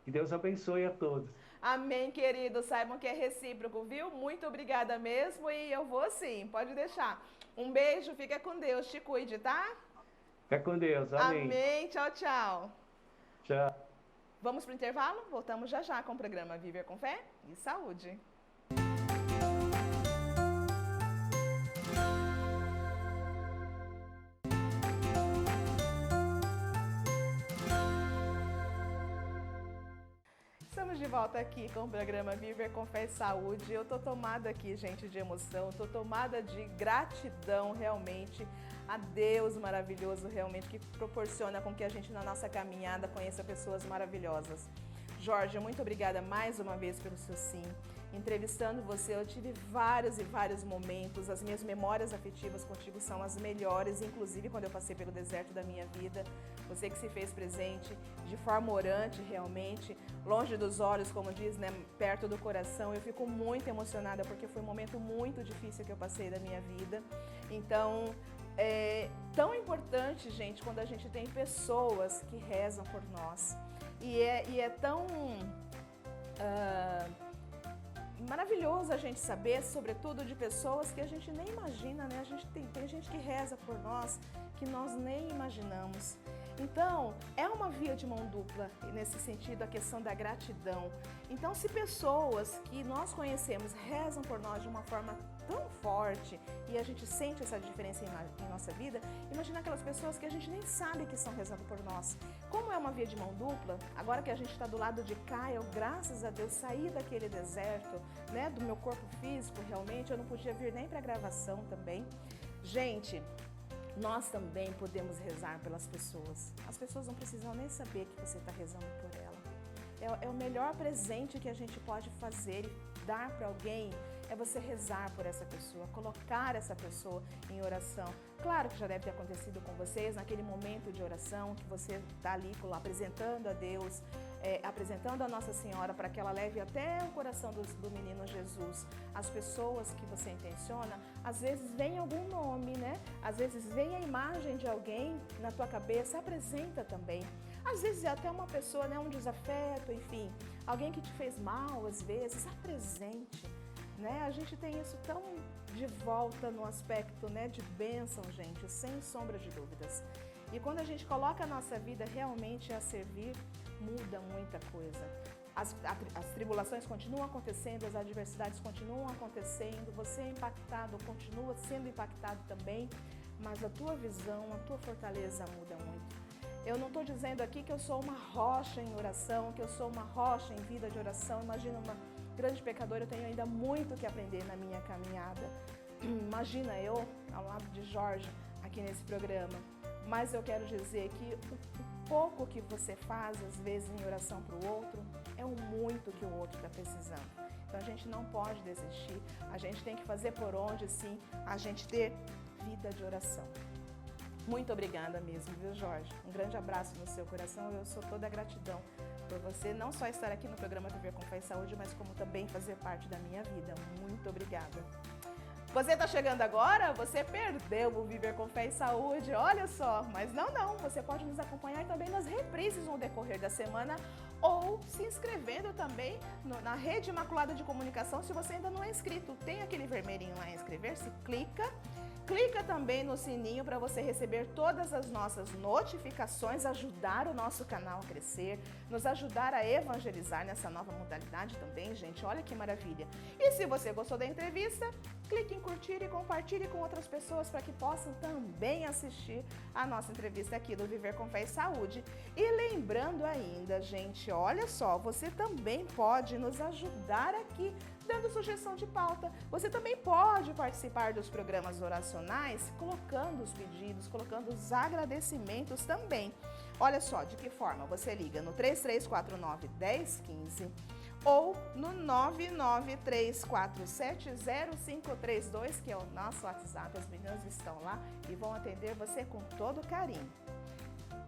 Que Deus abençoe a todos. Amém, querido. Saibam que é recíproco, viu? Muito obrigada mesmo e eu vou sim, pode deixar. Um beijo, fica com Deus, te cuide, tá? Fica com Deus. Amém. Amém, tchau, tchau. Tchau. Vamos pro intervalo? Voltamos já já com o programa Viver com Fé e Saúde. Estamos Estamos de volta aqui com o programa Viver com Fé e Saúde. Eu tô tomada aqui, gente, de emoção, tô tomada de gratidão realmente a Deus maravilhoso, realmente, que proporciona com que a gente na nossa caminhada conheça pessoas maravilhosas. Jorge, muito obrigada mais uma vez pelo seu sim. Entrevistando você, eu tive vários e vários momentos, as minhas memórias afetivas contigo são as melhores, inclusive quando eu passei pelo deserto da minha vida, você que se fez presente de forma orante realmente, longe dos olhos, como diz, né, perto do coração. Eu fico muito emocionada porque foi um momento muito difícil que eu passei da minha vida. Então, é tão importante, gente, quando a gente tem pessoas que rezam por nós. E é tão maravilhoso a gente saber, sobretudo de pessoas que a gente nem imagina, né? A gente tem gente que reza por nós que nós nem imaginamos. Então, é uma via de mão dupla, nesse sentido, a questão da gratidão. Então, se pessoas que nós conhecemos rezam por nós de uma forma tão forte e a gente sente essa diferença em nossa vida, imagina aquelas pessoas que a gente nem sabe que estão rezando por nós. Como é uma via de mão dupla, agora que a gente está do lado de cá, eu, graças a Deus, saí daquele deserto, né, do meu corpo físico, realmente, eu não podia vir nem para a gravação também. Gente, nós também podemos rezar pelas pessoas. As pessoas não precisam nem saber que você está rezando por ela. É o melhor presente que a gente pode fazer e dar para alguém, é você rezar por essa pessoa, colocar essa pessoa em oração. Claro que já deve ter acontecido com vocês, naquele momento de oração, que você está ali apresentando a Deus, apresentando a Nossa Senhora para que ela leve até o coração do menino Jesus. As pessoas que você intenciona, às vezes vem algum nome, né? Às vezes vem a imagem de alguém na tua cabeça, apresenta também. Às vezes é até uma pessoa, né, um desafeto, enfim, alguém que te fez mal, às vezes, apresente, né? A gente tem isso tão de volta no aspecto, né, de bênção, gente, sem sombra de dúvidas. E quando a gente coloca a nossa vida realmente a servir, muda muita coisa. As tribulações continuam acontecendo, as adversidades continuam acontecendo, você é impactado, continua sendo impactado também, mas a tua visão, a tua fortaleza muda muito. Eu não estou dizendo aqui que eu sou uma rocha em oração, que eu sou uma rocha em vida de oração. Imagina, uma grande pecadora, eu tenho ainda muito que aprender na minha caminhada. Imagina eu ao lado de Jorge aqui nesse programa. Mas eu quero dizer que o pouco que você faz, às vezes, em oração para o outro, é o muito que o outro está precisando. Então a gente não pode desistir, a gente tem que fazer por onde, sim, a gente ter vida de oração. Muito obrigada mesmo, viu, Jorge? Um grande abraço no seu coração. Eu sou toda gratidão por você não só estar aqui no programa Viver com Fé e Saúde, mas como também fazer parte da minha vida. Muito obrigada. Você está chegando agora? Você perdeu o Viver com Fé e Saúde, olha só. Mas não, você pode nos acompanhar também nas reprises no decorrer da semana ou se inscrevendo também na Rede Imaculada de Comunicação. Se você ainda não é inscrito, tem aquele vermelhinho lá em inscrever-se, clica também no sininho para você receber todas as nossas notificações, ajudar o nosso canal a crescer, nos ajudar a evangelizar nessa nova modalidade também, gente. Olha que maravilha. E se você gostou da entrevista, clique em curtir e compartilhe com outras pessoas para que possam também assistir a nossa entrevista aqui do Viver com Fé e Saúde. E lembrando ainda, gente, olha só, você também pode nos ajudar aqui dando sugestão de pauta. Você também pode participar dos programas oracionais colocando os pedidos, colocando os agradecimentos também. Olha só, de que forma? Você liga no 3349-1015 ou no 993470532, que é o nosso WhatsApp. As meninas estão lá e vão atender você com todo carinho.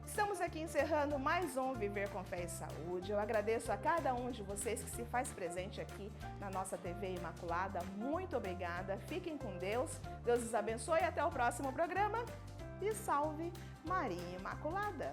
Estamos aqui encerrando mais um Viver com Fé e Saúde. Eu agradeço a cada um de vocês que se faz presente aqui na nossa TV Imaculada. Muito obrigada. Fiquem com Deus. Deus os abençoe. Até o próximo programa. E salve Maria Imaculada.